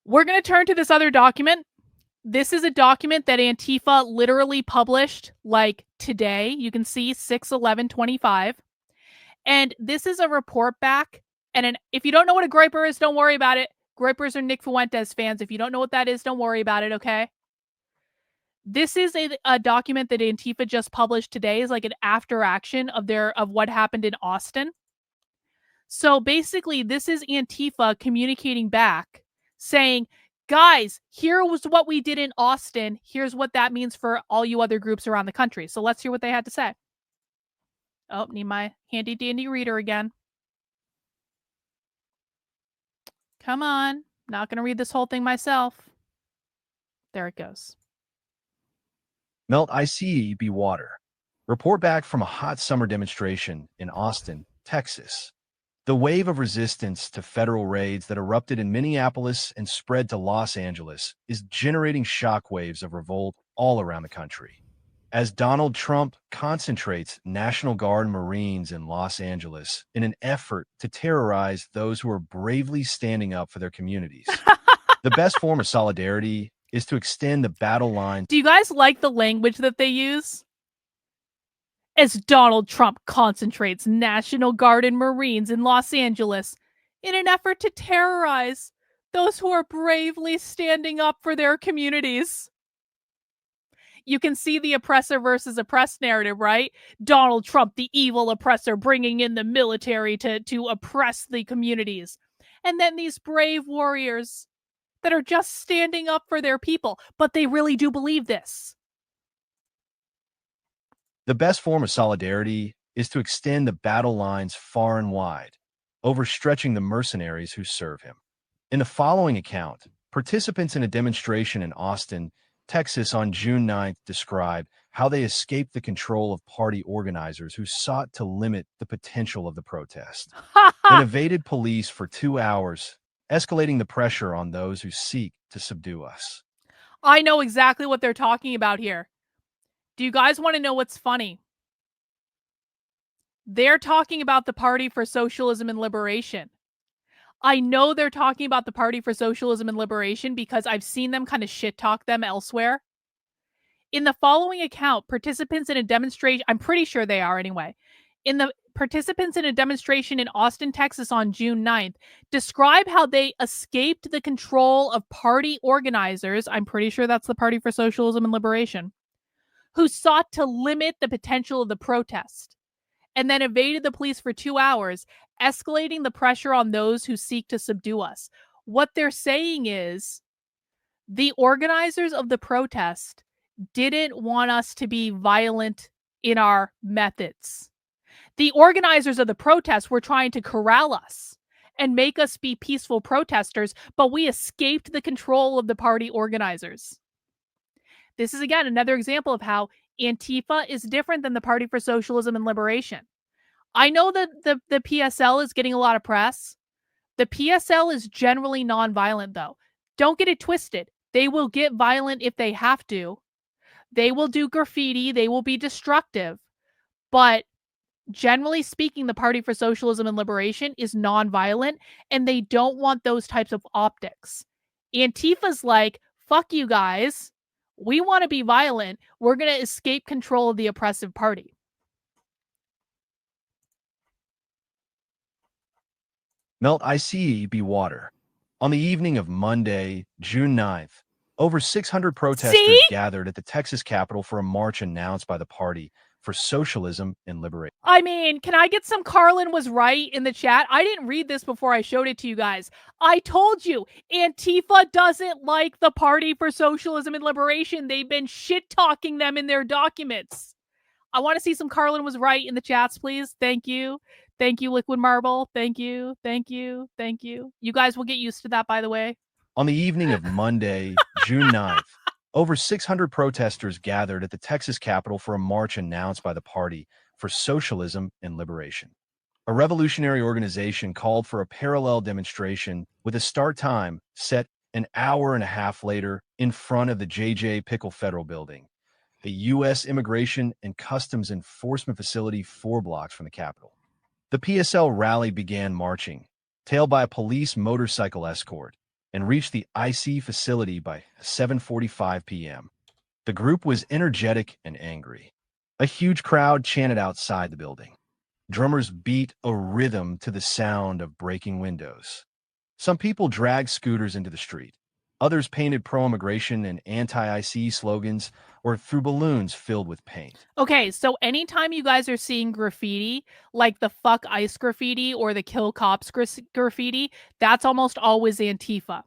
We're going to turn to this other document. This is a document that Antifa literally published like today. You can see 6/11/25. And this is a report back. And if you don't know what a groiper is, don't worry about it. Groipers are Nick Fuentes fans. If you don't know what that is, don't worry about it, okay? This is a document that Antifa just published today, is like an after action of what happened in Austin. So basically, this is Antifa communicating back saying, guys, here was what we did in Austin. Here's what that means for all you other groups around the country. So let's hear what they had to say. Oh, need my handy dandy reader again. Come on. Not going to read this whole thing myself. There it goes. Melt ICE be water. Report back from a hot summer demonstration in Austin, Texas. The wave of resistance to federal raids that erupted in Minneapolis and spread to Los Angeles is generating shockwaves of revolt all around the country. As Donald Trump concentrates National Guard Marines in Los Angeles in an effort to terrorize those who are bravely standing up for their communities. The best form of solidarity is to extend the battle line. Do you guys like the language that they use? As Donald Trump concentrates National Guard and Marines in Los Angeles in an effort to terrorize those who are bravely standing up for their communities. You can see the oppressor versus oppressed narrative, right? Donald Trump, the evil oppressor, bringing in the military to oppress the communities. And then these brave warriors that are just standing up for their people, but they really do believe this. The best form of solidarity is to extend the battle lines far and wide, overstretching the mercenaries who serve him. In the following account, participants in a demonstration in Austin, Texas on June 9th describe how they escaped the control of party organizers who sought to limit the potential of the protest, then evaded police for 2 hours, escalating the pressure on those who seek to subdue us. I know exactly what they're talking about here. Do you guys want to know what's funny? They're talking about the Party for Socialism and Liberation. I know they're talking about the Party for Socialism and Liberation because I've seen them kind of shit talk them elsewhere. In the following account, participants in a demonstration, I'm pretty sure they are anyway, in the participants in a demonstration in Austin, Texas on June 9th describe how they escaped the control of party organizers, I'm pretty sure that's the Party for Socialism and Liberation, who sought to limit the potential of the protest and then evaded the police for 2 hours, escalating the pressure on those who seek to subdue us. What they're saying is the organizers of the protest didn't want us to be violent in our methods. The organizers of the protest were trying to corral us and make us be peaceful protesters, but we escaped the control of the party organizers. This is, again, another example of how Antifa is different than the Party for Socialism and Liberation. I know that the PSL is getting a lot of press. The PSL is generally nonviolent, though. Don't get it twisted. They will get violent if they have to. They will do graffiti. They will be destructive. But generally speaking, the Party for Socialism and Liberation is nonviolent, and they don't want those types of optics. Antifa's like, fuck you guys. We want to be violent. We're going to escape control of the oppressive party. Melt ICE be water. On the evening of Monday, June 9th, over 600 protesters gathered at the Texas Capitol for a march announced by the Party for Socialism and Liberation. I mean, can I get some Karlyn was right in the chat? I didn't read this before I showed it to you guys. I told you, Antifa doesn't like the Party for Socialism and Liberation. They've been shit-talking them in their documents. I want to see some Karlyn was right in the chats, please. Thank you. Thank you, Liquid Marble. Thank you. Thank you. Thank you. You guys will get used to that, by the way. On the evening of Monday, June 9th, over 600 protesters gathered at the Texas Capitol for a march announced by the Party for Socialism and Liberation. A revolutionary organization called for a parallel demonstration with a start time set an hour and a half later in front of the J.J. Pickle Federal Building, the U.S. Immigration and Customs Enforcement facility 4 blocks from the Capitol. The PSL rally began marching, tailed by a police motorcycle escort, and reached the IC facility by 7:45 p.m. The group was energetic and angry. A huge crowd chanted outside the building. Drummers beat a rhythm to the sound of breaking windows. Some people dragged scooters into the street. Others painted pro-immigration and anti-IC slogans or threw balloons filled with paint. Okay, so anytime you guys are seeing graffiti, like the fuck ICE graffiti or the kill cops graffiti, that's almost always Antifa.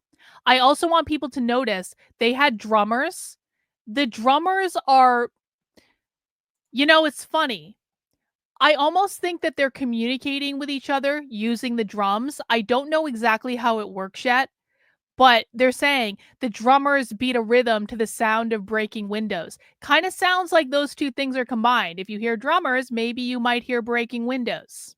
I also want people to notice they had drummers. The drummers are, it's funny. I almost think that they're communicating with each other using the drums. I don't know exactly how it works yet, but they're saying the drummers beat a rhythm to the sound of breaking windows. Kind of sounds like those two things are combined. If you hear drummers, maybe you might hear breaking windows.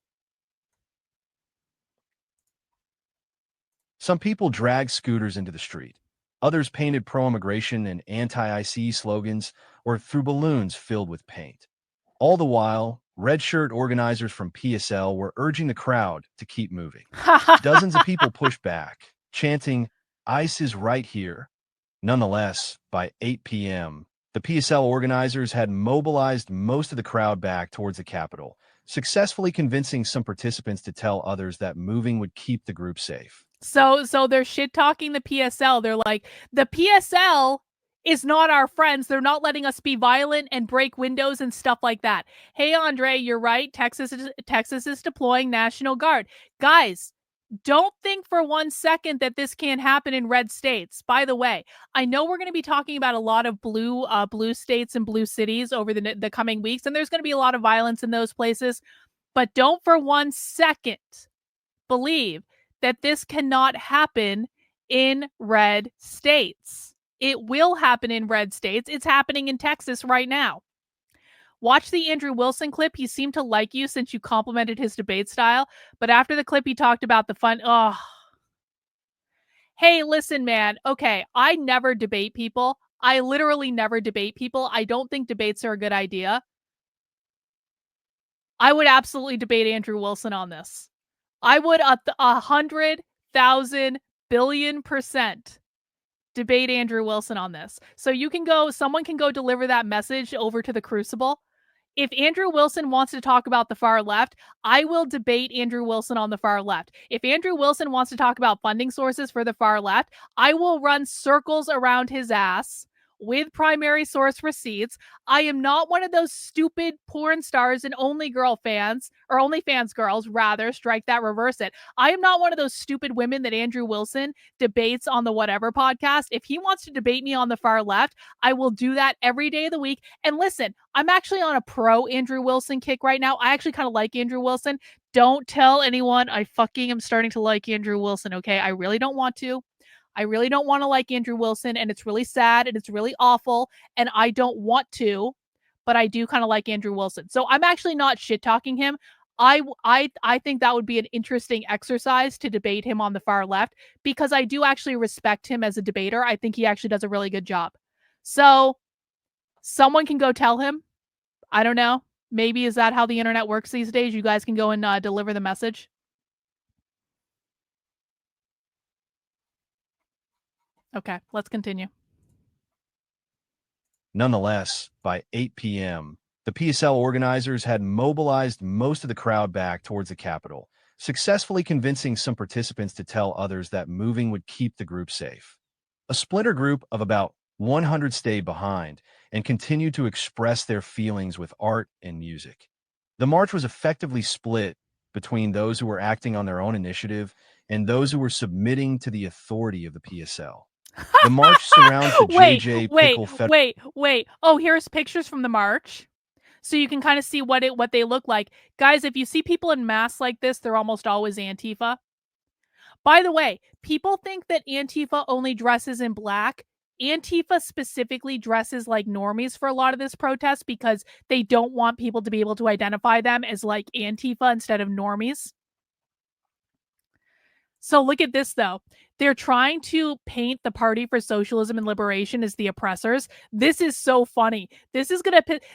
Some people dragged scooters into the street. Others painted pro-immigration and anti-IC slogans or threw balloons filled with paint. All the while, red shirt organizers from PSL were urging the crowd to keep moving. Dozens of people pushed back, chanting, "ICE is right here." Nonetheless, by 8 p.m., the PSL organizers had mobilized most of the crowd back towards the Capitol, successfully convincing some participants to tell others that moving would keep the group safe. So they're shit talking the PSL. They're like, the PSL is not our friends. They're not letting us be violent and break windows and stuff like that. Hey, Andre, you're right. Texas is deploying National Guard. Guys, don't think for 1 second that this can't happen in red states. By the way, I know we're going to be talking about a lot of blue states and blue cities over the coming weeks, and there's going to be a lot of violence in those places. But don't for 1 second believe that this cannot happen in red states. It will happen in red states. It's happening in Texas right now. Watch the Andrew Wilson clip. He seemed to like you since you complimented his debate style. But after the clip, he talked about the fun. Oh, hey, listen, man. Okay, I never debate people. I literally never debate people. I don't think debates are a good idea. I would absolutely debate Andrew Wilson on this. I would 100,000,000,000,000,000% debate Andrew Wilson on this. So someone can go deliver that message over to the Crucible. If Andrew Wilson wants to talk about the far left, I will debate Andrew Wilson on the far left. If Andrew Wilson wants to talk about funding sources for the far left, I will run circles around his ass with primary source receipts. I am not one of those stupid porn stars and OnlyFans girls, rather, strike that, reverse it. I am not one of those stupid women that Andrew Wilson debates on the Whatever podcast. If he wants to debate me on the far left, I will do that every day of the week. And listen, I'm actually on a pro Andrew Wilson kick right now. I actually kind of like Andrew Wilson. Don't tell anyone I fucking am starting to like Andrew Wilson, okay? I really don't want to. I really don't want to like Andrew Wilson, and it's really sad and it's really awful, and I don't want to, but I do kind of like Andrew Wilson. So I'm actually not shit talking him. I think that would be an interesting exercise to debate him on the far left, because I do actually respect him as a debater. I think he actually does a really good job. So someone can go tell him. I don't know. Maybe is that how the internet works these days? You guys can go and deliver the message. Okay, let's continue. Nonetheless, by 8 p.m., the PSL organizers had mobilized most of the crowd back towards the Capitol, successfully convincing some participants to tell others that moving would keep the group safe. A splinter group of about 100 stayed behind and continued to express their feelings with art and music. The march was effectively split between those who were acting on their own initiative and those who were submitting to the authority of the PSL. The march surrounds the JJ Pickle Federal. Wait. Oh, here's pictures from the march. So you can kind of see what they look like. Guys, if you see people in masks like this, they're almost always Antifa. By the way, people think that Antifa only dresses in black. Antifa specifically dresses like normies for a lot of this protest because they don't want people to be able to identify them as like Antifa instead of normies. So look at this, though. They're trying to paint the Party for Socialism and Liberation as the oppressors. This is so funny. This is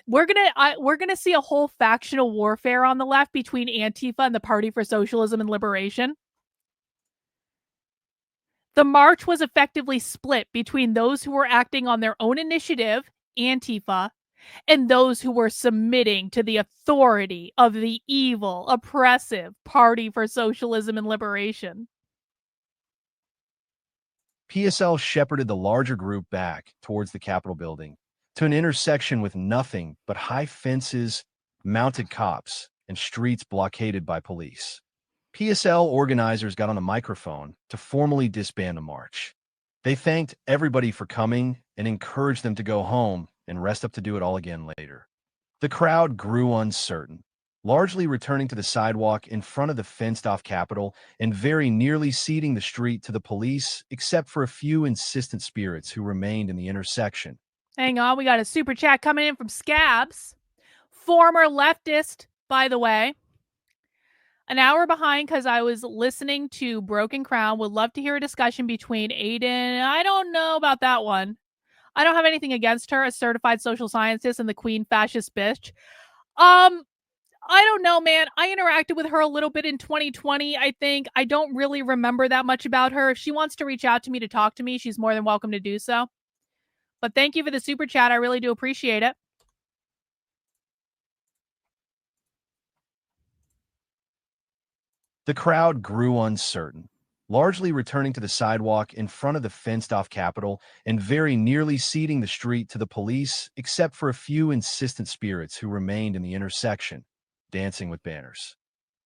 we're gonna see a whole factional warfare on the left between Antifa and the Party for Socialism and Liberation. The march was effectively split between those who were acting on their own initiative, Antifa, and those who were submitting to the authority of the evil, oppressive Party for Socialism and Liberation. PSL shepherded the larger group back towards the Capitol building to an intersection with nothing but high fences, mounted cops, and streets blockaded by police. PSL organizers got on a microphone to formally disband the march. They thanked everybody for coming and encouraged them to go home and rest up to do it all again later. The crowd grew uncertain, largely returning to the sidewalk in front of the fenced-off Capitol and very nearly ceding the street to the police, except for a few insistent spirits who remained in the intersection. Hang on, we got a super chat coming in from Scabs. Former leftist, by the way. An hour behind because I was listening to Broken Crown. Would love to hear a discussion between Aiden. I don't know about that one. I don't have anything against her, a certified social scientist and the queen fascist bitch. I don't know, man. I interacted with her a little bit in 2020, I think. I don't really remember that much about her. If she wants to reach out to me to talk to me, she's more than welcome to do so. But thank you for the super chat. I really do appreciate it. The crowd grew uncertain, largely returning to the sidewalk in front of the fenced-off Capitol and very nearly ceding the street to the police, except for a few insistent spirits who remained in the intersection, dancing with banners.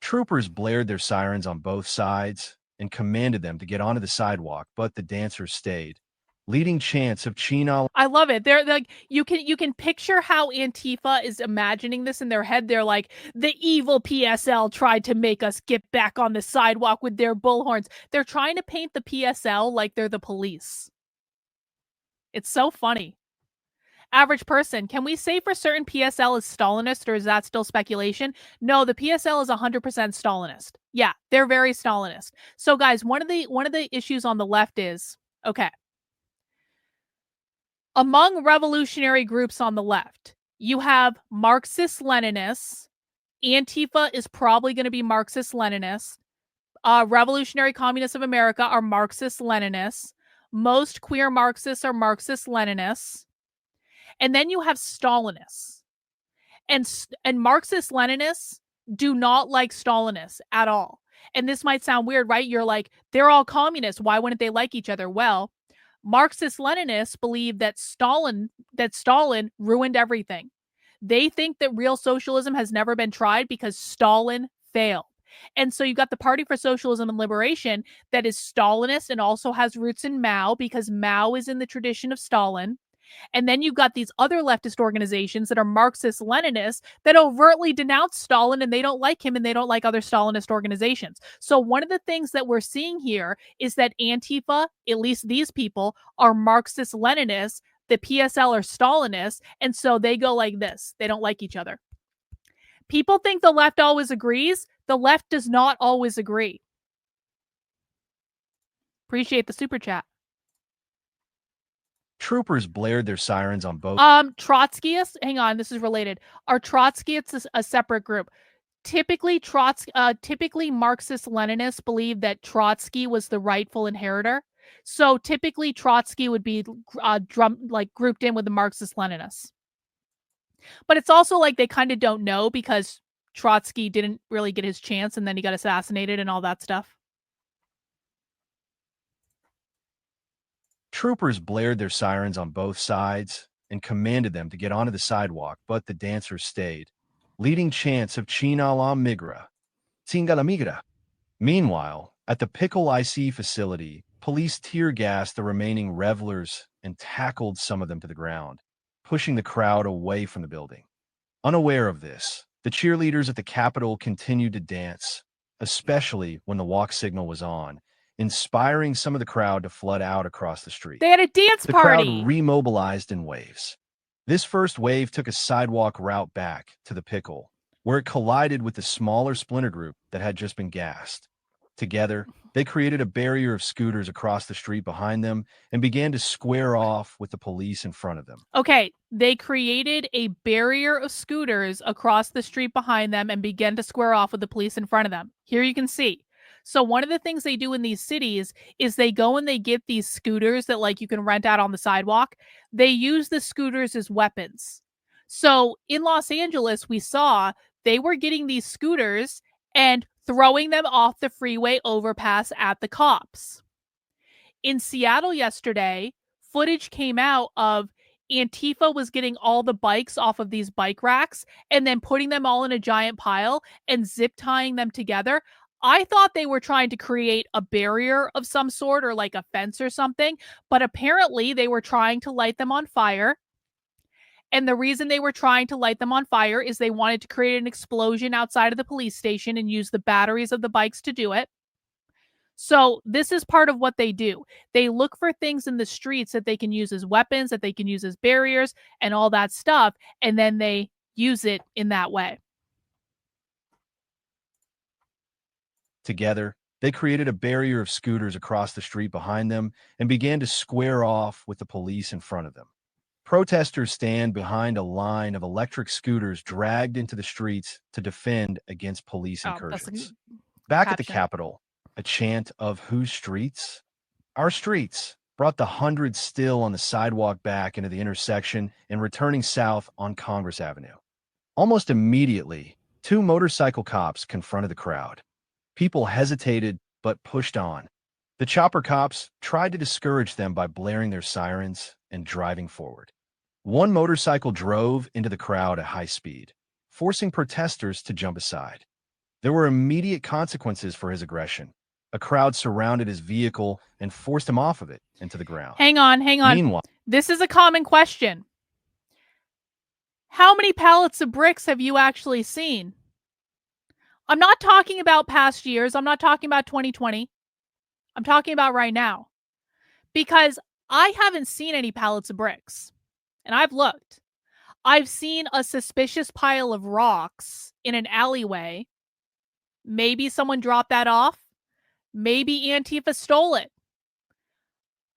Troopers blared their sirens on both sides and commanded them to get onto the sidewalk, but the dancers stayed, leading chants of China. I love it. They're like, you can picture how Antifa is imagining this in their head. They're like, the evil PSL tried to make us get back on the sidewalk with their bullhorns. They're trying to paint the PSL like they're the police. It's so funny. Average person, can we say for certain PSL is Stalinist, or is that still speculation? No, the PSL is 100% Stalinist. Yeah, they're very Stalinist. So guys, one of the issues on the left is, okay, among revolutionary groups on the left, you have Marxist-Leninists. Antifa is probably going to be Marxist-Leninist. Revolutionary Communists of America are Marxist-Leninists. Most queer Marxists are Marxist-Leninists. And then you have Stalinists. And Marxist-Leninists do not like Stalinists at all. And this might sound weird, right? You're like, they're all communists. Why wouldn't they like each other? Well, Marxist-Leninists believe that Stalin ruined everything. They think that real socialism has never been tried because Stalin failed. And so you got the Party for Socialism and Liberation that is Stalinist and also has roots in Mao because Mao is in the tradition of Stalin. And then you've got these other leftist organizations that are Marxist-Leninists that overtly denounce Stalin, and they don't like him and they don't like other Stalinist organizations. So one of the things that we're seeing here is that Antifa, at least these people, are Marxist-Leninists. The PSL are Stalinists, and so they go like this. They don't like each other. People think the left always agrees. The left does not always agree. Appreciate the super chat. Troopers blared their sirens on both. Trotskyists, hang on, this is related. Are Trotskyists a separate group? Typically, Marxist-Leninists believe that Trotsky was the rightful inheritor. So typically, Trotsky would be grouped in with the Marxist-Leninists. But it's also like they kind of don't know because Trotsky didn't really get his chance and then he got assassinated and all that stuff. Troopers blared their sirens on both sides and commanded them to get onto the sidewalk, but the dancers stayed, leading chants of China la migra, Tinga la migra. Meanwhile, at the Pickle IC facility, police tear-gassed the remaining revelers and tackled some of them to the ground, pushing the crowd away from the building. Unaware of this, the cheerleaders at the Capitol continued to dance, especially when the walk signal was on, inspiring some of the crowd to flood out across the street. They had a dance party. The crowd remobilized in waves. This first wave took a sidewalk route back to the Pickle, where it collided with the smaller splinter group that had just been gassed. Together, they created a barrier of scooters across the street behind them and began to square off with the police in front of them. Okay, they created a barrier of scooters across the street behind them and began to square off with the police in front of them. Here you can see. So one of the things they do in these cities is they go and they get these scooters that like you can rent out on the sidewalk. They use the scooters as weapons. So in Los Angeles, we saw they were getting these scooters and throwing them off the freeway overpass at the cops. In Seattle yesterday, footage came out of Antifa was getting all the bikes off of these bike racks and then putting them all in a giant pile and zip tying them together. I thought they were trying to create a barrier of some sort or like a fence or something, but apparently they were trying to light them on fire. And the reason they were trying to light them on fire is they wanted to create an explosion outside of the police station and use the batteries of the bikes to do it. So this is part of what they do. They look for things in the streets that they can use as weapons, that they can use as barriers and all that stuff, and then they use it in that way. Together, they created a barrier of scooters across the street behind them and began to square off with the police in front of them. Protesters stand behind a line of electric scooters dragged into the streets to defend against police Oh, that's a incursions. Back at the caption. Capitol, a chant of "Whose streets?" Our streets brought the hundreds still on the sidewalk back into the intersection and returning south on Congress Avenue. Almost immediately, two motorcycle cops confronted the crowd. People hesitated but pushed on. The chopper cops tried to discourage them by blaring their sirens and driving forward. One motorcycle drove into the crowd at high speed, forcing protesters to jump aside. There were immediate consequences for his aggression. A crowd surrounded his vehicle and forced him off of it into the ground. Hang on. Meanwhile, This is a common question. How many pallets of bricks have you actually seen? I'm not talking about past years. I'm not talking about 2020. I'm talking about right now. Because I haven't seen any pallets of bricks. And I've looked. I've seen a suspicious pile of rocks in an alleyway. Maybe someone dropped that off. Maybe Antifa stole it.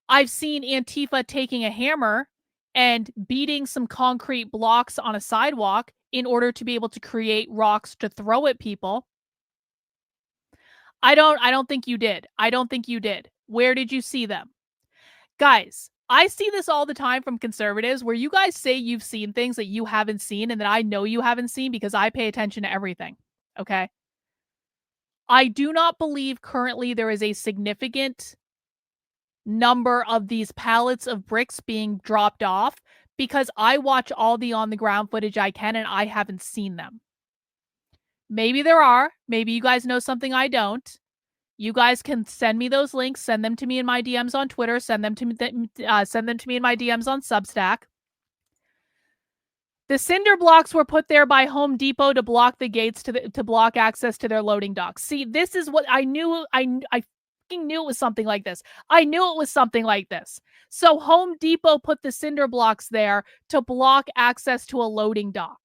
I've seen Antifa taking a hammer and beating some concrete blocks on a sidewalk in order to be able to create rocks to throw at people. I don't think you did. I don't think you did. Where did you see them? Guys, I see this all the time from conservatives where you guys say you've seen things that you haven't seen and that I know you haven't seen because I pay attention to everything. Okay? I do not believe currently there is a significant number of these pallets of bricks being dropped off because I watch all the on the ground footage I can and I haven't seen them. Maybe there are. Maybe you guys know something I don't. You guys can send me those links, send them to me in my DMs on Twitter, send them to me in my DMs on Substack. The cinder blocks were put there by Home Depot to block the gates to block access to their loading docks. See, this is what I knew. I fucking knew it was something like this. I knew it was something like this. So Home Depot put the cinder blocks there to block access to a loading dock.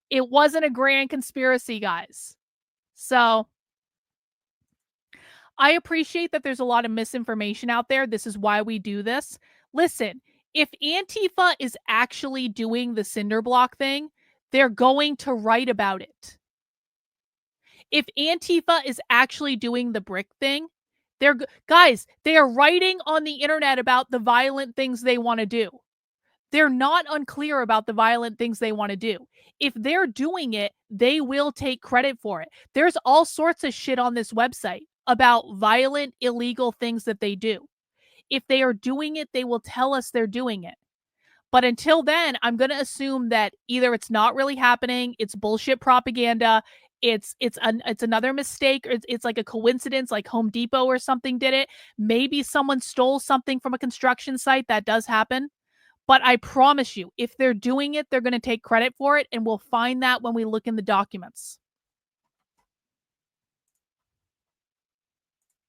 It wasn't a grand conspiracy, guys. So I appreciate that there's a lot of misinformation out there. This is why we do this. Listen, if Antifa is actually doing the cinder block thing, they're going to write about it. If Antifa is actually doing the brick thing, they are writing on the internet about the violent things they want to do. They're not unclear about the violent things they want to do. If they're doing it, they will take credit for it. There's all sorts of shit on this website about violent, illegal things that they do. If they are doing it, they will tell us they're doing it. But until then, I'm going to assume that either it's not really happening, it's bullshit propaganda, it's another mistake, or it's like a coincidence, like Home Depot or something did it. Maybe someone stole something from a construction site. That does happen. But I promise you, if they're doing it, they're going to take credit for it, and we'll find that when we look in the documents.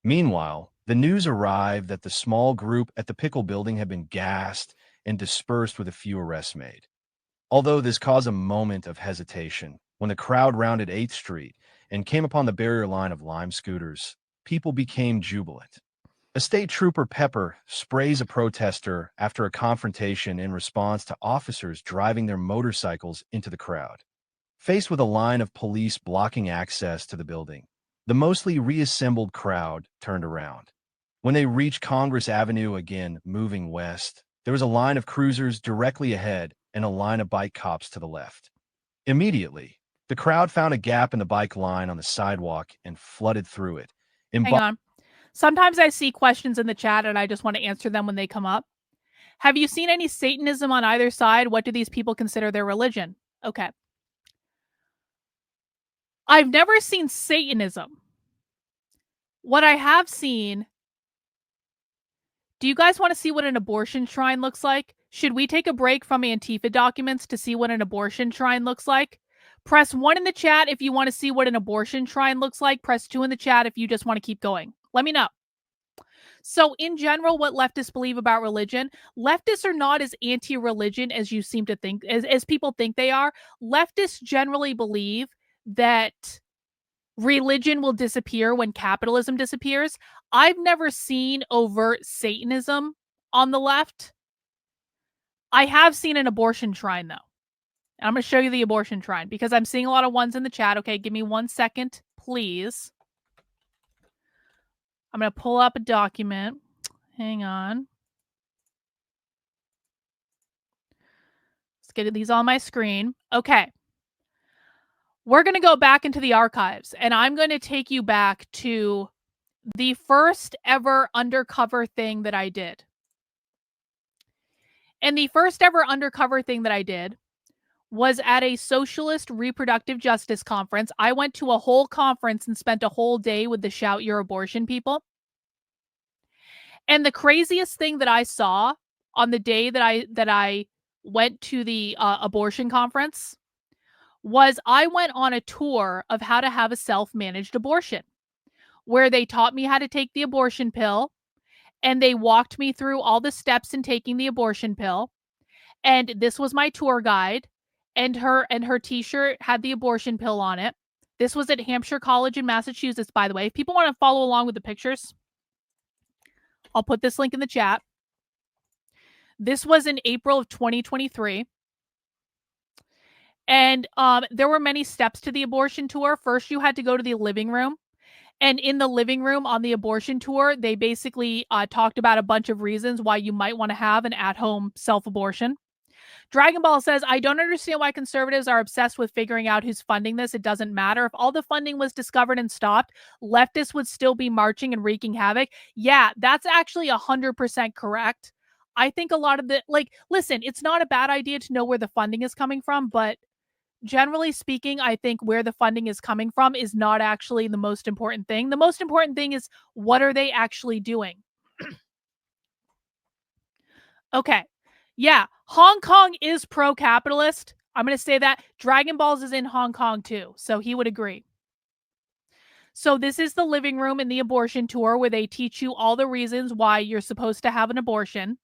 meanwhile, the news arrived that the small group at the Pickle Building had been gassed and dispersed with a few arrests made. Although this caused a moment of hesitation, when the crowd rounded 8th Street and came upon the barrier line of lime scooters, people became jubilant. A state trooper Pepper sprays a protester after a confrontation in response to officers driving their motorcycles into the crowd. Faced with a line of police blocking access to the building, The mostly reassembled crowd turned around. When they reached Congress Avenue again, moving west, there was a line of cruisers directly ahead and a line of bike cops to the left. Immediately, the crowd found a gap in the bike line on the sidewalk and flooded through it. Hang on. Sometimes I see questions in the chat and I just want to answer them when they come up. Have you seen any Satanism on either side? What do these people consider their religion? Okay. I've never seen Satanism. What I have seen. Do you guys want to see what an abortion shrine looks like? Should we take a break from Antifa documents to see what an abortion shrine looks like? Press 1 in the chat if you want to see what an abortion shrine looks like. Press 2 in the chat if you just want to keep going. Let me know. So in general, what leftists believe about religion, leftists are not as anti-religion as you seem to think, as people think they are. Leftists generally believe that religion will disappear when capitalism disappears. I've never seen overt Satanism on the left. I have seen an abortion shrine, though. And I'm going to show you the abortion shrine because I'm seeing a lot of ones in the chat. Okay, give me 1 second, please. I'm going to pull up a document. Hang on. Let's get these on my screen. Okay. We're going to go back into the archives, and I'm going to take you back to the first ever undercover thing that I did. And the first ever undercover thing that I did was at a socialist reproductive justice conference. I went to a whole conference and spent a whole day with the Shout Your Abortion people. And the craziest thing that I saw on the day that I went to the abortion conference was I went on a tour of how to have a self-managed abortion, where they taught me how to take the abortion pill, and they walked me through all the steps in taking the abortion pill. And this was my tour guide, and her t-shirt had the abortion pill on it. This was at Hampshire College in Massachusetts, by the way. If people want to follow along with the pictures, I'll put this link in the chat. This was in April of 2023. And there were many steps to the abortion tour. First, you had to go to the living room. And in the living room on the abortion tour, they basically talked about a bunch of reasons why you might want to have an at-home self-abortion. Dragon Ball says, I don't understand why conservatives are obsessed with figuring out who's funding this. It doesn't matter. If all the funding was discovered and stopped, leftists would still be marching and wreaking havoc. Yeah, that's actually 100% correct. I think a lot of the, listen, it's not a bad idea to know where the funding is coming from, but generally speaking, I think where the funding is coming from is not actually the most important thing. The most important thing is, what are they actually doing? Okay. Yeah, Hong Kong is pro-capitalist. I'm going to say that. Dragon Balls is in Hong Kong too, so he would agree. So this is the living room in the abortion tour where they teach you all the reasons why you're supposed to have an abortion.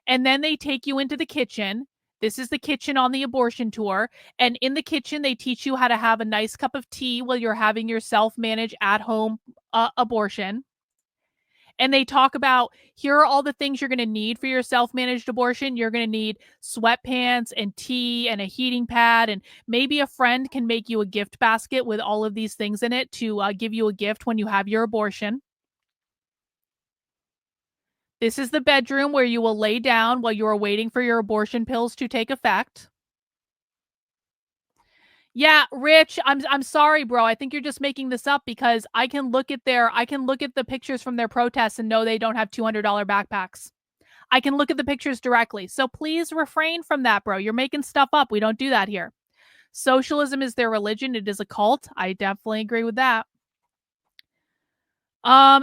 And then they take you into the kitchen. This is the kitchen on the abortion tour. And in the kitchen, they teach you how to have a nice cup of tea while you're having your self-managed at-home abortion. And they talk about, here are all the things you're going to need for your self-managed abortion. You're going to need sweatpants and tea and a heating pad. And maybe a friend can make you a gift basket with all of these things in it to give you a gift when you have your abortion. This is the bedroom where you will lay down while you are waiting for your abortion pills to take effect. Yeah, Rich, I'm sorry, bro. I think you're just making this up because I can look at the pictures from their protests and know they don't have $200 backpacks. I can look at the pictures directly. So please refrain from that, bro. You're making stuff up. We don't do that here. Socialism is their religion. It is a cult. I definitely agree with that.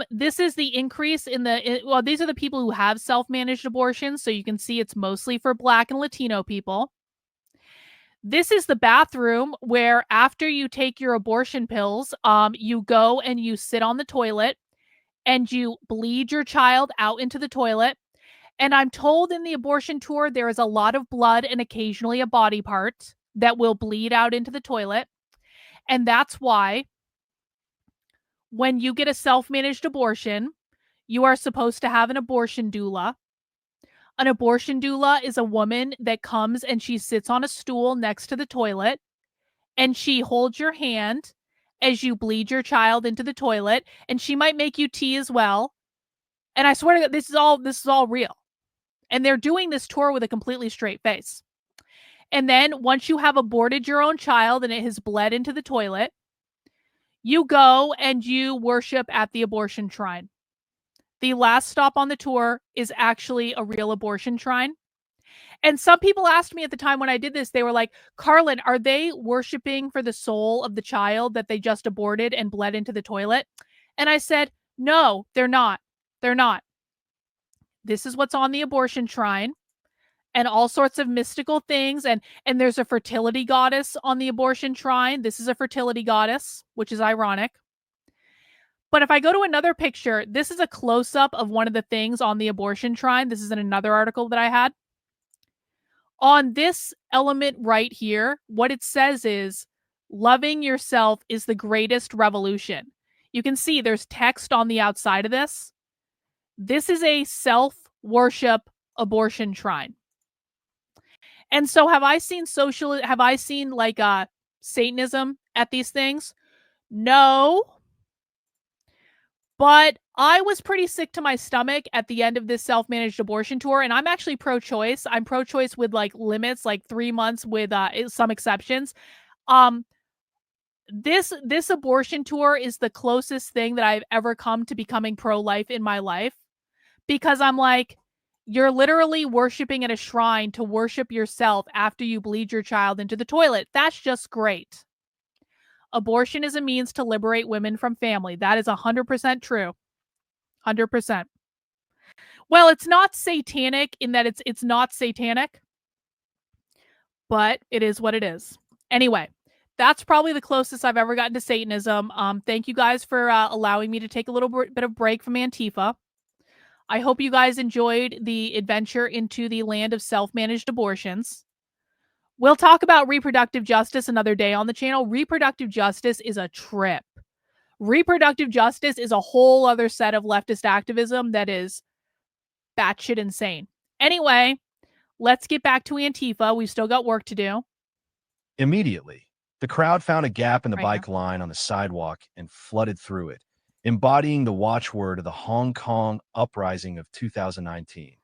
This is the increase in well, these are the people who have self-managed abortions. So you can see it's mostly for Black and Latino people. This is the bathroom where after you take your abortion pills, you go and you sit on the toilet and you bleed your child out into the toilet. And I'm told in the abortion tour, there is a lot of blood and occasionally a body part that will bleed out into the toilet. And that's why when you get a self-managed abortion, you are supposed to have an abortion doula. An abortion doula is a woman that comes and she sits on a stool next to the toilet and she holds your hand as you bleed your child into the toilet, and she might make you tea as well. And I swear to God, this is all real. And they're doing this tour with a completely straight face. And then once you have aborted your own child and it has bled into the toilet, you go and you worship at the abortion shrine. The last stop on the tour is actually a real abortion shrine. And some people asked me at the time when I did this, they were like, Karlyn, are they worshiping for the soul of the child that they just aborted and bled into the toilet? And I said, no, they're not. They're not. This is what's on the abortion shrine and all sorts of mystical things. And there's a fertility goddess on the abortion shrine. This is a fertility goddess, which is ironic. But if I go to another picture, this is a close-up of one of the things on the abortion shrine. This is in another article that I had. On this element right here, what it says is, loving yourself is the greatest revolution. You can see there's text on the outside of this. This is a self-worship abortion shrine. And so have I seen like Satanism at these things? No. But I was pretty sick to my stomach at the end of this self-managed abortion tour, and I'm actually pro-choice. I'm pro-choice with like limits, like 3 months with some exceptions. This abortion tour is the closest thing that I've ever come to becoming pro-life in my life, because I'm like, you're literally worshiping at a shrine to worship yourself after you bleed your child into the toilet. That's just great. Abortion is a means to liberate women from family. That is 100% true. 100%. Well, it's not satanic in that it's not satanic, but it is what it is. Anyway, that's probably the closest I've ever gotten to Satanism. Thank you guys for allowing me to take a little bit of break from Antifa. I hope you guys enjoyed the adventure into the land of self-managed abortions. We'll talk about reproductive justice another day on the channel. Reproductive justice is a trip. Reproductive justice is a whole other set of leftist activism that is batshit insane. Anyway, let's get back to Antifa. We've still got work to do. Immediately, the crowd found a gap in the bike line on the sidewalk and flooded through it, embodying the watchword of the Hong Kong uprising of 2019.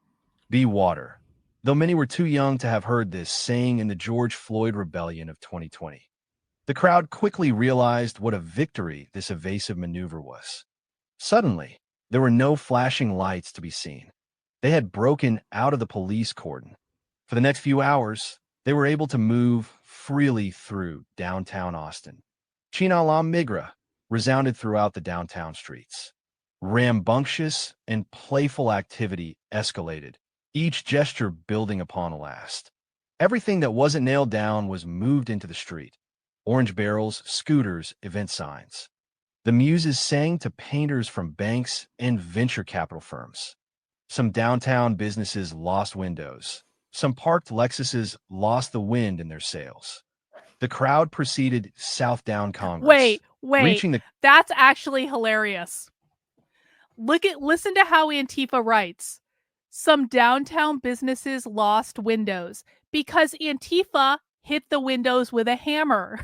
Be water. Though many were too young to have heard this saying in the George Floyd rebellion of 2020. The crowd quickly realized what a victory this evasive maneuver was. Suddenly, there were no flashing lights to be seen. They had broken out of the police cordon. For the next few hours, they were able to move freely through downtown Austin. China la migra resounded throughout the downtown streets. Rambunctious and playful activity escalated, each gesture building upon the last. Everything that wasn't nailed down was moved into the street. Orange barrels, scooters, event signs. The muses sang to painters from banks and venture capital firms. Some downtown businesses lost windows. Some parked Lexuses lost the wind in their sails. The crowd proceeded south down Congress. Wait. That's actually hilarious. Listen to how Antifa writes. Some downtown businesses lost windows because Antifa hit the windows with a hammer.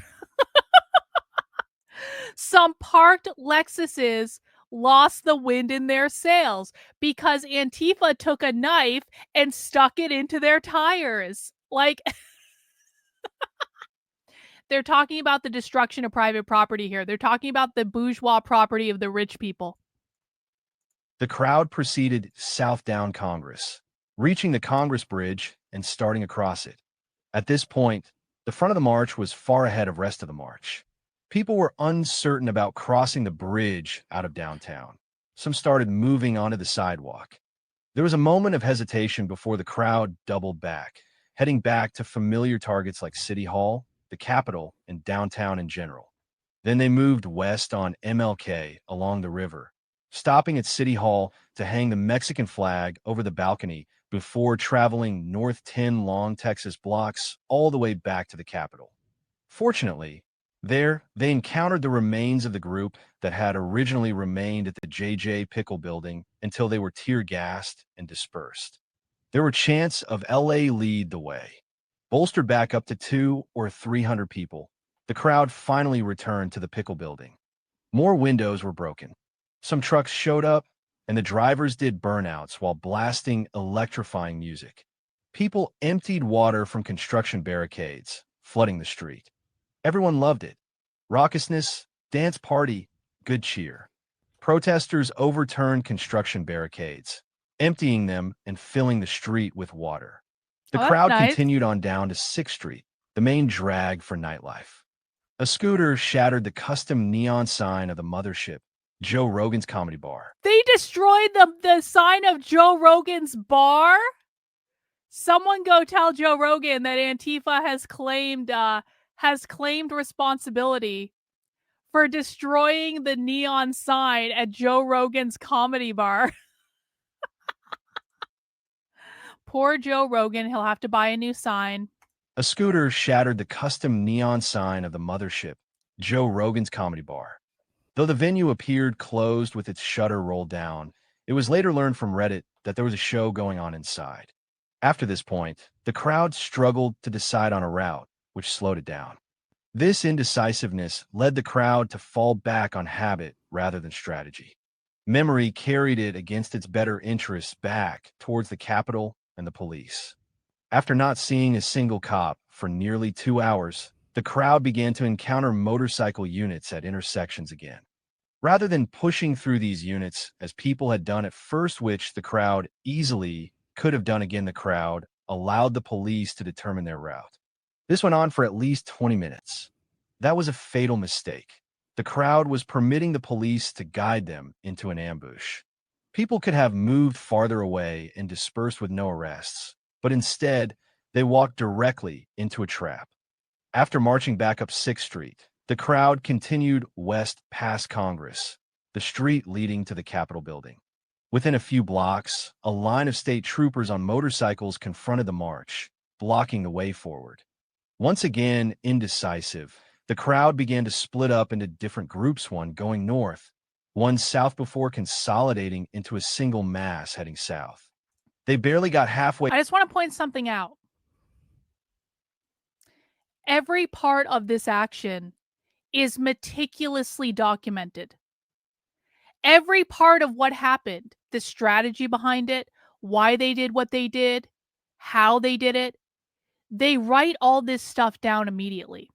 Some parked Lexuses lost the wind in their sails because Antifa took a knife and stuck it into their tires. Like, they're talking about the destruction of private property here. They're talking about the bourgeois property of the rich people. The crowd proceeded south down Congress, reaching the Congress Bridge and starting across it. At this point, the front of the march was far ahead of rest of the march. People were uncertain about crossing the bridge out of downtown. Some started moving onto the sidewalk. There was a moment of hesitation before the crowd doubled back, heading back to familiar targets like City Hall, the Capitol, and downtown in general. Then they moved west on MLK along the river, stopping at City Hall to hang the Mexican flag over the balcony before traveling north 10 long Texas blocks all the way back to the Capitol. Fortunately, there, they encountered the remains of the group that had originally remained at the J.J. Pickle building until they were tear-gassed and dispersed. There were chants of L.A. lead the way, bolstered back up to 200 or 300 people. the crowd finally returned to the pickle building. More windows were broken. Some trucks showed up, and the drivers did burnouts while blasting electrifying music. People emptied water from construction barricades, flooding the street. Everyone loved it. Raucousness, dance party, good cheer. Protesters overturned construction barricades, emptying them and filling the street with water. The Oh, that's crowd nice. continued on down to 6th Street, the main drag for nightlife. A scooter shattered the custom neon sign of the mothership, Joe Rogan's Comedy Bar. They destroyed the sign of Joe Rogan's bar? Someone go tell Joe Rogan that Antifa has claimed responsibility for destroying the neon sign at Joe Rogan's Comedy Bar. Poor Joe Rogan, he'll have to buy a new sign. A scooter shattered the custom neon sign of the mothership, Joe Rogan's Comedy Bar. Though the venue appeared closed with its shutter rolled down, it was later learned from Reddit that there was a show going on inside. After this point, the crowd struggled to decide on a route, which slowed it down. This indecisiveness led the crowd to fall back on habit rather than strategy. Memory carried it against its better interests back towards the Capitol and the police. After not seeing a single cop for nearly 2 hours, the crowd began to encounter motorcycle units at intersections again. Rather than pushing through these units as people had done at first, which the crowd easily could have done again, the crowd allowed the police to determine their route. This went on for at least 20 minutes. That was a fatal mistake. The crowd was permitting the police to guide them into an ambush. People could have moved farther away and dispersed with no arrests, but instead, they walked directly into a trap. After marching back up 6th Street, the crowd continued west past Congress, the street leading to the Capitol building. Within a few blocks, a line of state troopers on motorcycles confronted the march, blocking the way forward. Once again, indecisive, the crowd began to split up into different groups, one going north, one south, before consolidating into a single mass heading south. They barely got halfway. I just want to point something out. Every part of this action is meticulously documented. Every part of what happened, the strategy behind it, why they did what they did, how they did it, they write all this stuff down immediately.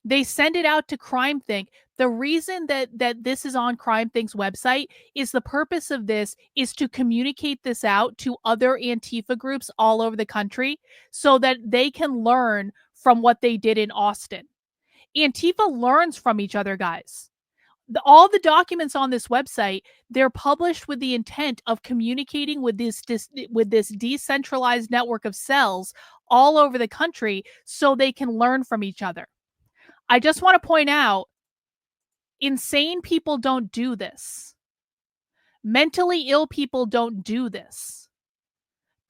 They send it out to CrimeThink. The reason that this is on CrimeThink's website is the purpose of this is to communicate this out to other Antifa groups all over the country so that they can learn from what they did in Austin. Antifa learns from each other, guys. All the documents on this website, they're published with the intent of communicating with this decentralized network of cells all over the country so they can learn from each other. I just want to point out, insane people don't do this. Mentally ill people don't do this.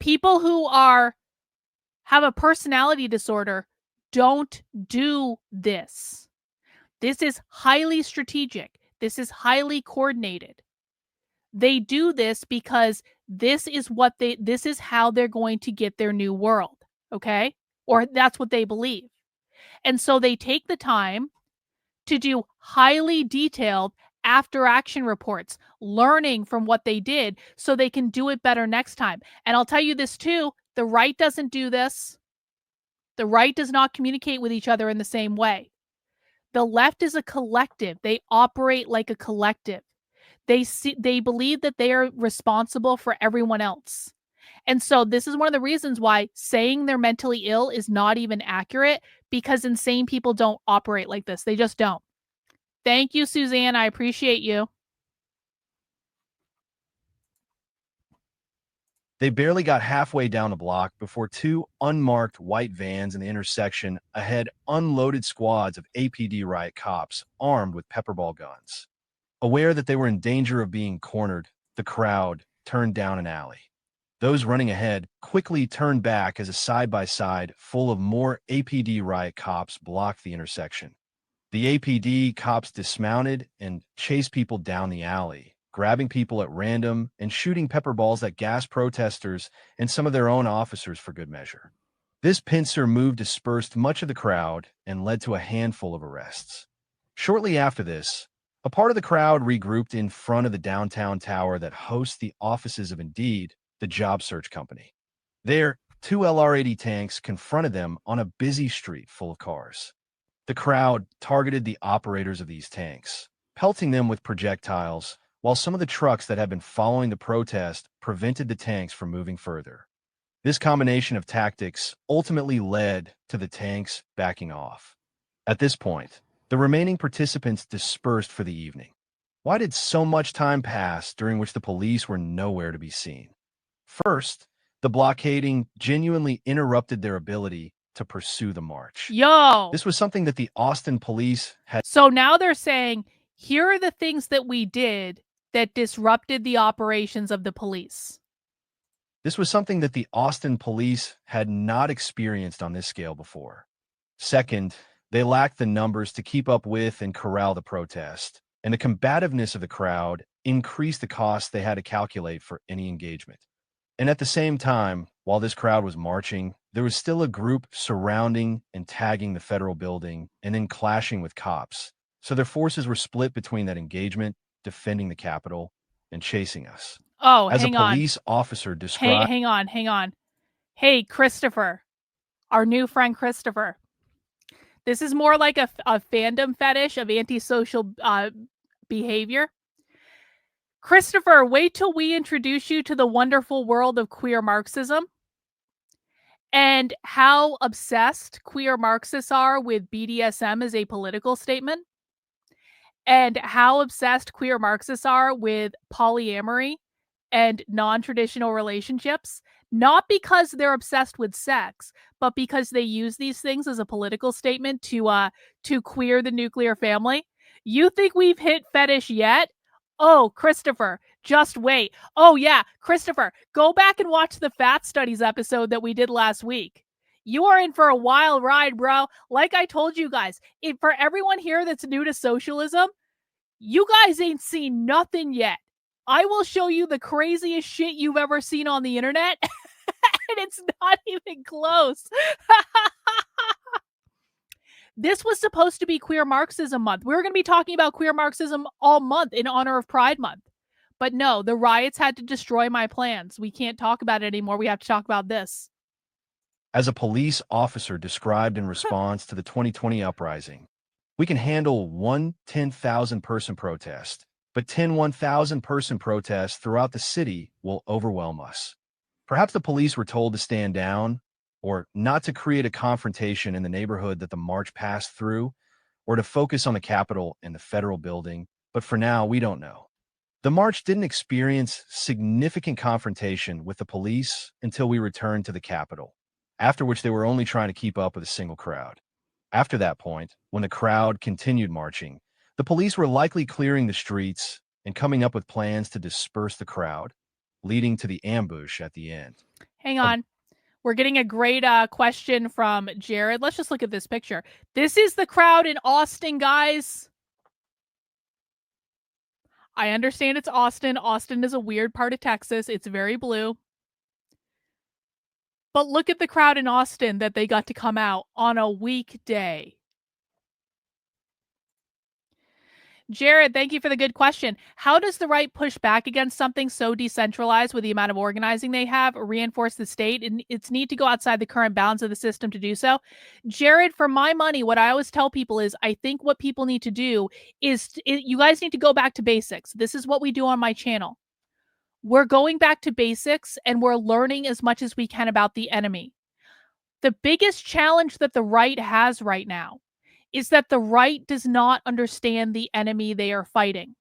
People who have a personality disorder don't do this. This is highly strategic. This is highly coordinated. They do this because this is how they're going to get their new world, okay? Or that's what they believe. And so they take the time to do highly detailed after action reports, learning from what they did so they can do it better next time. And I'll tell you this too, the right doesn't do this. The right does not communicate with each other in the same way. The left is a collective. They operate like a collective. They believe that they are responsible for everyone else. And so this is one of the reasons why saying they're mentally ill is not even accurate, because insane people don't operate like this. They just don't. Thank you, Suzanne. I appreciate you. They barely got halfway down the block before 2 unmarked white vans in the intersection ahead unloaded squads of APD riot cops armed with pepperball guns. Aware that they were in danger of being cornered, the crowd turned down an alley. Those running ahead quickly turned back as a side-by-side full of more APD riot cops blocked the intersection. The APD cops dismounted and chased people down the alley, grabbing people at random and shooting pepper balls at gas protesters and some of their own officers for good measure. This pincer move dispersed much of the crowd and led to a handful of arrests. Shortly after this, a part of the crowd regrouped in front of the downtown tower that hosts the offices of Indeed, the job search company. There, two LR-80 tanks confronted them on a busy street full of cars. The crowd targeted the operators of these tanks, pelting them with projectiles, while some of the trucks that had been following the protest prevented the tanks from moving further. This combination of tactics ultimately led to the tanks backing off. At this point, the remaining participants dispersed for the evening. Why did so much time pass during which the police were nowhere to be seen? First, the blockading genuinely interrupted their ability to pursue the march. Yo. This was something that the Austin police had. So now they're saying, here are the things that we did that disrupted the operations of the police. This was something that the Austin police had not experienced on this scale before. Second, they lacked the numbers to keep up with and corral the protest, and the combativeness of the crowd increased the costs they had to calculate for any engagement. And at the same time, while this crowd was marching, there was still a group surrounding and tagging the federal building and then clashing with cops. So their forces were split between that engagement, defending the Capitol, and chasing us. Oh, As a hang on. police officer described... Hang on. Hey, Christopher, our new friend Christopher. This is more like a fandom fetish of antisocial behavior. Christopher, wait till we introduce you to the wonderful world of queer Marxism and how obsessed queer Marxists are with BDSM as a political statement, and how obsessed queer Marxists are with polyamory and non-traditional relationships, not because they're obsessed with sex, but because they use these things as a political statement to queer the nuclear family. You think we've hit fetish yet? Oh, Christopher, just wait. Oh yeah, Christopher, go back and watch the Fat Studies episode that we did last week. You are in for a wild ride, bro. Like I told you guys, for everyone here that's new to socialism, you guys ain't seen nothing yet. I will show you the craziest shit you've ever seen on the internet, and it's not even close. This was supposed to be Queer Marxism Month. We were going to be talking about Queer Marxism all month in honor of Pride Month. But no, the riots had to destroy my plans. We can't talk about it anymore. We have to talk about this. As a police officer described in response to the 2020 uprising, we can handle one 10,000 person protest, but 10 1,000 person protests throughout the city will overwhelm us. Perhaps the police were told to stand down, or not to create a confrontation in the neighborhood that the march passed through, or to focus on the Capitol and the federal building, but for now, we don't know. The march didn't experience significant confrontation with the police until we returned to the Capitol, after which they were only trying to keep up with a single crowd. After that point, when the crowd continued marching, the police were likely clearing the streets and coming up with plans to disperse the crowd, leading to the ambush at the end. Hang on. We're getting a great question from Jared. Let's just look at this picture. This is the crowd in Austin, guys. I understand it's Austin. Austin is a weird part of Texas. It's very blue. But look at the crowd in Austin that they got to come out on a weekday. Jared, thank you for the good question. How does the right push back against something so decentralized with the amount of organizing they have, reinforce the state, and its need to go outside the current bounds of the system to do so? Jared, for my money, what I always tell people is I think what people need to do is you guys need to go back to basics. This is what we do on my channel. We're going back to basics and we're learning as much as we can about the enemy. The biggest challenge that the right has right now is that the right does not understand the enemy they are fighting.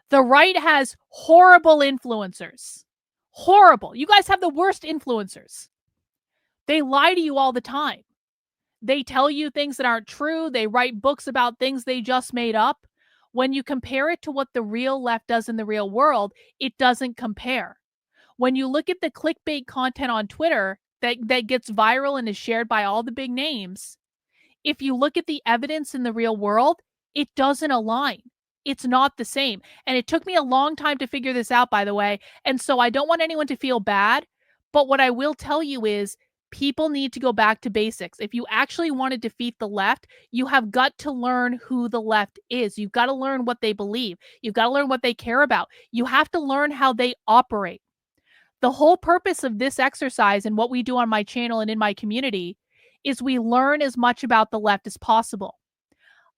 The right has horrible influencers. Horrible. You guys have the worst influencers. They lie to you all the time. They tell you things that aren't true. They write books about things they just made up. When you compare it to what the real left does in the real world, it doesn't compare. When you look at the clickbait content on Twitter that gets viral and is shared by all the big names, if you look at the evidence in the real world, it doesn't align. It's not the same. And it took me a long time to figure this out, by the way. And so I don't want anyone to feel bad. But what I will tell you is people need to go back to basics. If you actually want to defeat the left, you have got to learn who the left is. You've got to learn what they believe. You've got to learn what they care about. You have to learn how they operate. The whole purpose of this exercise and what we do on my channel and in my community is we learn as much about the left as possible.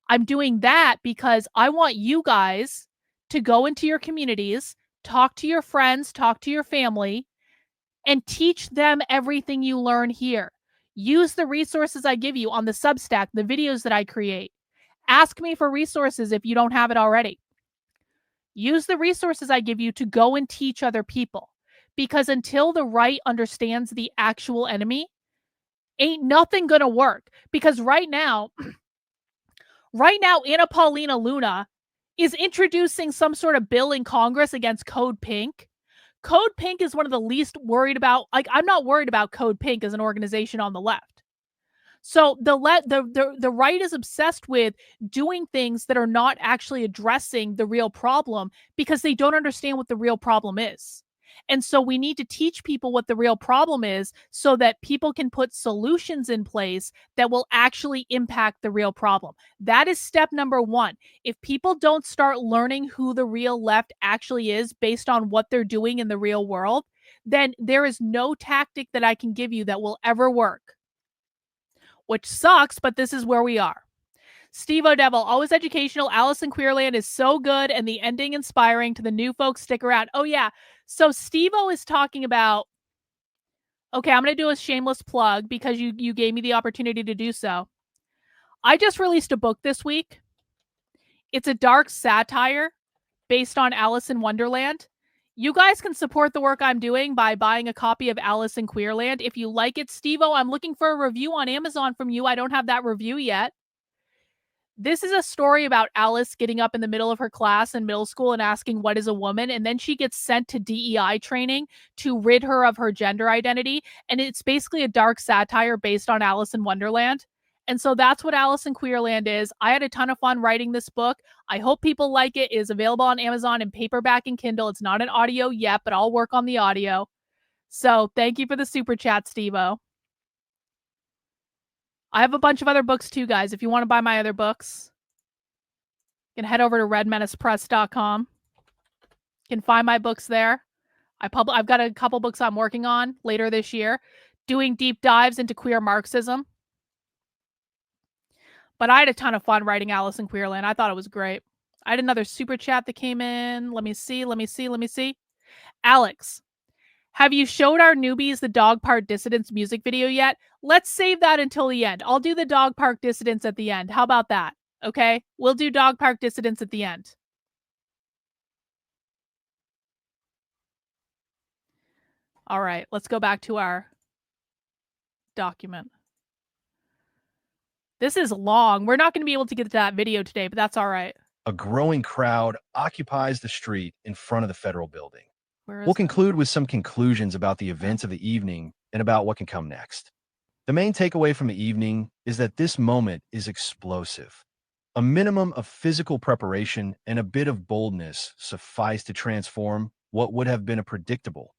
I'm doing that because I want you guys to go into your communities, talk to your friends, talk to your family, and teach them everything you learn here. Use the resources I give you on the Substack, the videos that I create. Ask me for resources if you don't have it already. Use the resources I give you to go and teach other people. Because until the right understands the actual enemy, ain't nothing gonna work. Because right now, Anna Paulina Luna is introducing some sort of bill in Congress against Code Pink. Code Pink is one of the least worried about. Like, I'm not worried about Code Pink as an organization on the left. So the right is obsessed with doing things that are not actually addressing the real problem because they don't understand what the real problem is. And so we need to teach people what the real problem is so that people can put solutions in place that will actually impact the real problem. That is step number one. If people don't start learning who the real left actually is based on what they're doing in the real world, then there is no tactic that I can give you that will ever work. Which sucks, but this is where we are. Steve O'Devil, always educational. Alice in Queerland is so good and the ending inspiring. To the new folks, stick around. Oh, yeah. So Steve-O is talking about, okay, I'm going to do a shameless plug because you gave me the opportunity to do so. I just released a book this week. It's a dark satire based on Alice in Wonderland. You guys can support the work I'm doing by buying a copy of Alice in Queerland. If you like it, Steve-O, I'm looking for a review on Amazon from you. I don't have that review yet. This is a story about Alice getting up in the middle of her class in middle school and asking, what is a woman? And then she gets sent to DEI training to rid her of her gender identity. And it's basically a dark satire based on Alice in Wonderland. And so that's what Alice in Queerland is. I had a ton of fun writing this book. I hope people like it. It is available on Amazon in paperback and Kindle. It's not an audio yet, but I'll work on the audio. So thank you for the super chat, Steve-O. I have a bunch of other books too, guys. If you want to buy my other books, you can head over to redmenacepress.com. You can find my books there. I've got a couple books I'm working on later this year, doing deep dives into queer Marxism. But I had a ton of fun writing Alice in Queerland. I thought it was great. I had another super chat that came in. Let me see. Alex, have you showed our newbies the Dog Park Dissidents music video yet? Let's save that until the end. I'll do the Dog Park Dissidents at the end. How about that? Okay? We'll do Dog Park Dissidents at the end. All right, let's go back to our document. This is long. We're not going to be able to get to that video today, but that's all right. A growing crowd occupies the street in front of the federal building. We'll conclude with some conclusions about the events of the evening and about what can come next. The main takeaway from the evening is that this moment is explosive. A minimum of physical preparation and a bit of boldness suffice to transform what would have been a predictable,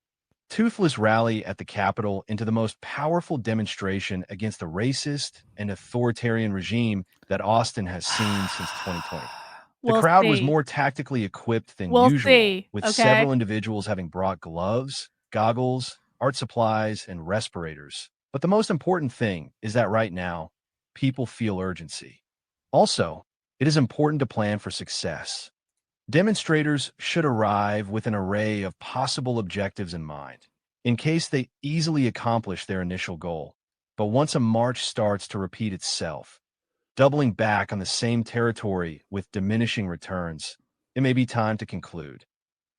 toothless rally at the Capitol into the most powerful demonstration against the racist and authoritarian regime that Austin has seen since 2020. The crowd was more tactically equipped than usual, with several individuals having brought gloves, goggles, art supplies, and respirators. But the most important thing is that right now, people feel urgency. Also, it is important to plan for success. Demonstrators should arrive with an array of possible objectives in mind, in case they easily accomplish their initial goal. But once a march starts to repeat itself, doubling back on the same territory with diminishing returns, it may be time to conclude.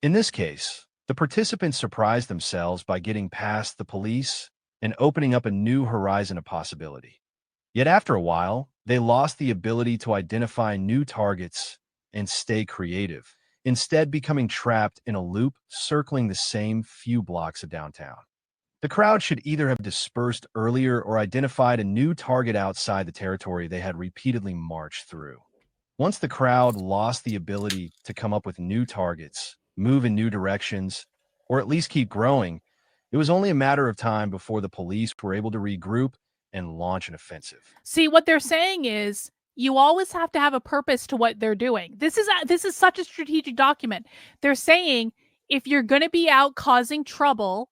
In this case, the participants surprised themselves by getting past the police and opening up a new horizon of possibility. Yet after a while, they lost the ability to identify new targets and stay creative, instead becoming trapped in a loop circling the same few blocks of downtown. The crowd should either have dispersed earlier or identified a new target outside the territory they had repeatedly marched through. Once the crowd lost the ability to come up with new targets, move in new directions, or at least keep growing, It was only a matter of time before the police were able to regroup and launch an offensive. See, what they're saying is you always have to have a purpose to what they're doing. This is such a strategic document. They're saying if you're going to be out causing trouble,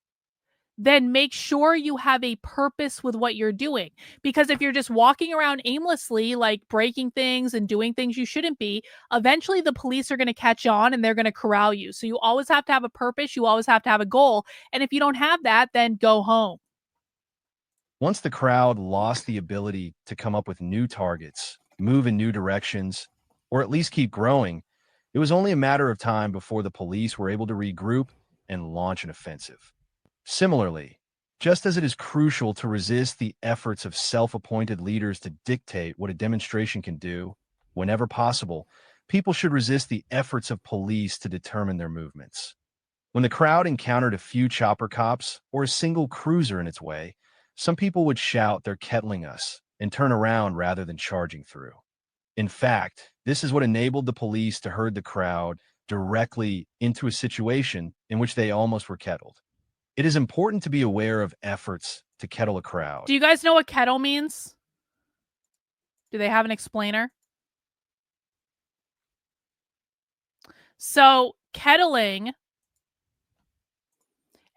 then make sure you have a purpose with what you're doing. Because if you're just walking around aimlessly, like breaking things and doing things you shouldn't be, eventually the police are going to catch on and they're going to corral you. So you always have to have a purpose. You always have to have a goal. And if you don't have that, then go home. Once the crowd lost the ability to come up with new targets, move in new directions, or at least keep growing, it was only a matter of time before the police were able to regroup and launch an offensive. Similarly, just as it is crucial to resist the efforts of self-appointed leaders to dictate what a demonstration can do, whenever possible, people should resist the efforts of police to determine their movements. When the crowd encountered a few chopper cops or a single cruiser in its way, some people would shout they're kettling us and turn around rather than charging through. In fact, this is what enabled the police to herd the crowd directly into a situation in which they almost were kettled. It is important to be aware of efforts to kettle a crowd. Do you guys know what kettle means? Do they have an explainer? So, kettling,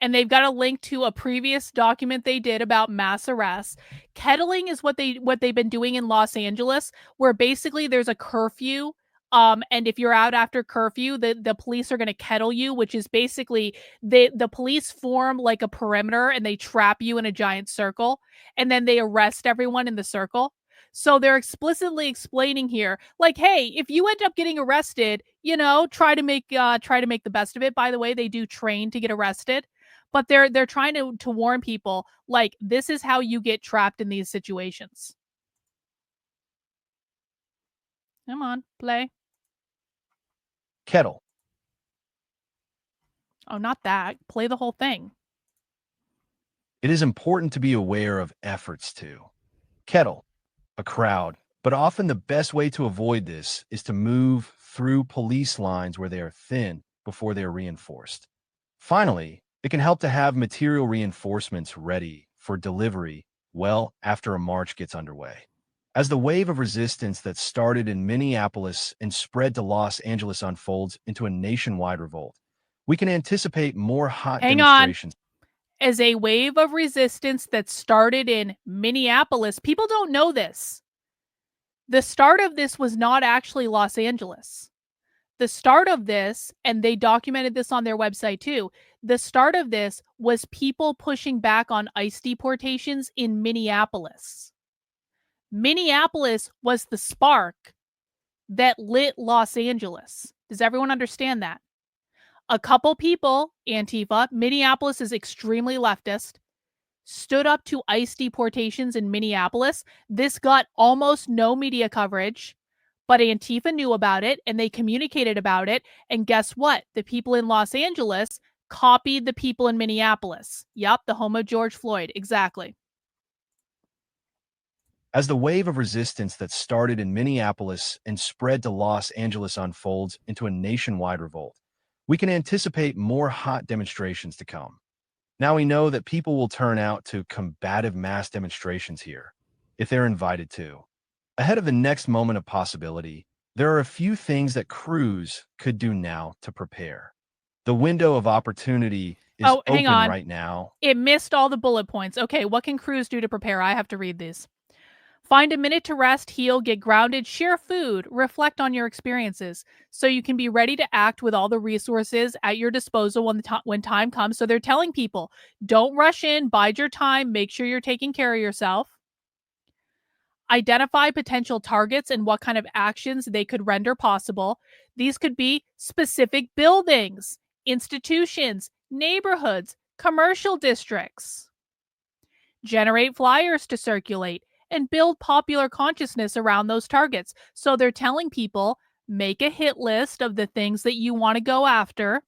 and they've got a link to a previous document they did about mass arrests. Kettling is what they've been doing in Los Angeles, where basically there's a curfew. And if you're out after curfew, the police are going to kettle you, which is basically the police form like a perimeter and they trap you in a giant circle, and then they arrest everyone in the circle. So they're explicitly explaining here, like, hey, if you end up getting arrested, try to make the best of it. By the way, they do train to get arrested, but they're trying to warn people, like, this is how you get trapped in these situations. Come on, play. Kettle. Oh, not that. Play the whole thing. It is important to be aware of efforts to kettle a crowd, but often the best way to avoid this is to move through police lines where they are thin before they are reinforced. Finally, it can help to have material reinforcements ready for delivery well after a march gets underway. As the wave of resistance that started in Minneapolis and spread to Los Angeles unfolds into a nationwide revolt, we can anticipate more hot Hang on. demonstrations. As a wave of resistance that started in Minneapolis, people don't know this. The start of this was not actually Los Angeles. The start of this, and they documented this on their website too, the start of this was people pushing back on ICE deportations in Minneapolis. Minneapolis was the spark that lit Los Angeles. Does everyone understand that? A couple people, Antifa, Minneapolis is extremely leftist, stood up to ICE deportations in Minneapolis. This got almost no media coverage, but Antifa knew about it and they communicated about it. And guess what? The people in Los Angeles copied the people in Minneapolis. Yup, the home of George Floyd. Exactly. As the wave of resistance that started in Minneapolis and spread to Los Angeles unfolds into a nationwide revolt, we can anticipate more hot demonstrations to come. Now we know that people will turn out to combative mass demonstrations here, if they're invited to. Ahead of the next moment of possibility, there are a few things that crews could do now to prepare. The window of opportunity is hang open on. right now. It missed all the bullet points. Okay, what can crews do to prepare? I have to read these. Find a minute to rest, heal, get grounded, share food, reflect on your experiences so you can be ready to act with all the resources at your disposal when time comes. So they're telling people, don't rush in, bide your time, make sure you're taking care of yourself. Identify potential targets and what kind of actions they could render possible. These could be specific buildings, institutions, neighborhoods, commercial districts. Generate flyers to circulate and build popular consciousness around those targets. So they're telling people, make a hit list of the things that you want to go after.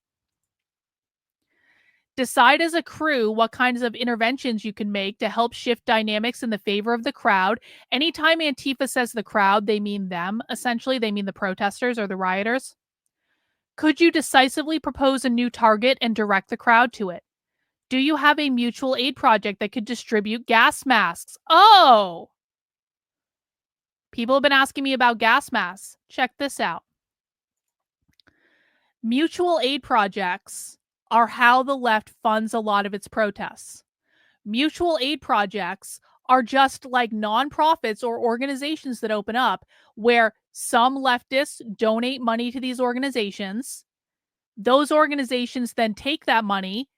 Decide as a crew what kinds of interventions you can make to help shift dynamics in the favor of the crowd. Anytime Antifa says the crowd, they mean them. Essentially, they mean the protesters or the rioters. Could you decisively propose a new target and direct the crowd to it? Do you have a mutual aid project that could distribute gas masks? Oh! People have been asking me about gas masks. Check this out. Mutual aid projects are how the left funds a lot of its protests. Mutual aid projects are just like nonprofits or organizations that open up where some leftists donate money to these organizations. Those organizations then take that money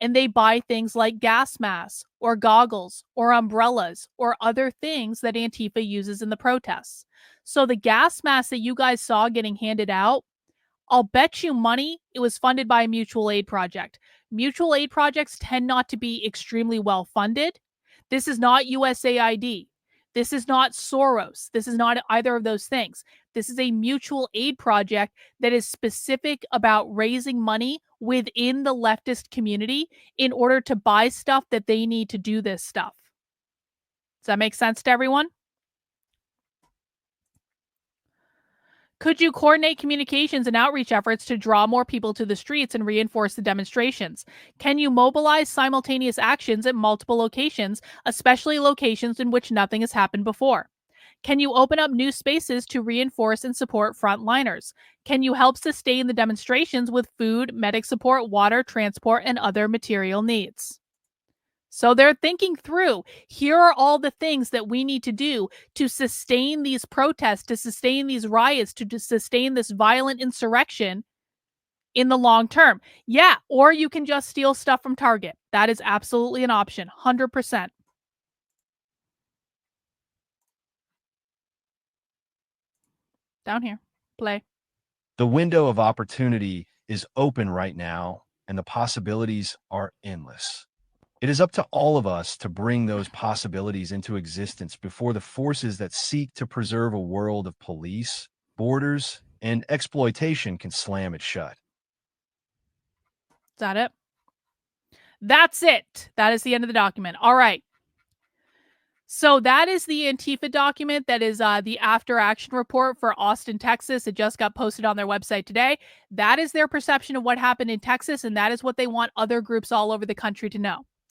and they buy things like gas masks or goggles or umbrellas or other things that Antifa uses in the protests. So the gas masks that you guys saw getting handed out, I'll bet you money it was funded by a mutual aid project. Mutual aid projects tend not to be extremely well funded. This is not USAID. This is not Soros. This is not either of those things. This is a mutual aid project that is specific about raising money within the leftist community in order to buy stuff that they need to do this stuff. Does that make sense to everyone? Could you coordinate communications and outreach efforts to draw more people to the streets and reinforce the demonstrations? Can you mobilize simultaneous actions at multiple locations, especially locations in which nothing has happened before? Can you open up new spaces to reinforce and support frontliners? Can you help sustain the demonstrations with food, medic support, water, transport, and other material needs? So they're thinking through, here are all the things that we need to do to sustain these protests, to sustain these riots, to sustain this violent insurrection in the long term. Yeah, or you can just steal stuff from Target. That is absolutely an option, 100%. Down here, play. The window of opportunity is open right now, and the possibilities are endless. It is up to all of us to bring those possibilities into existence before the forces that seek to preserve a world of police, borders, and exploitation can slam it shut. Is that it? That's it. That is the end of the document. All right. So that is the Antifa document. That is the after action report for Austin, Texas. It just got posted on their website today. That is their perception of what happened in Texas, and that is what they want other groups all over the country to know.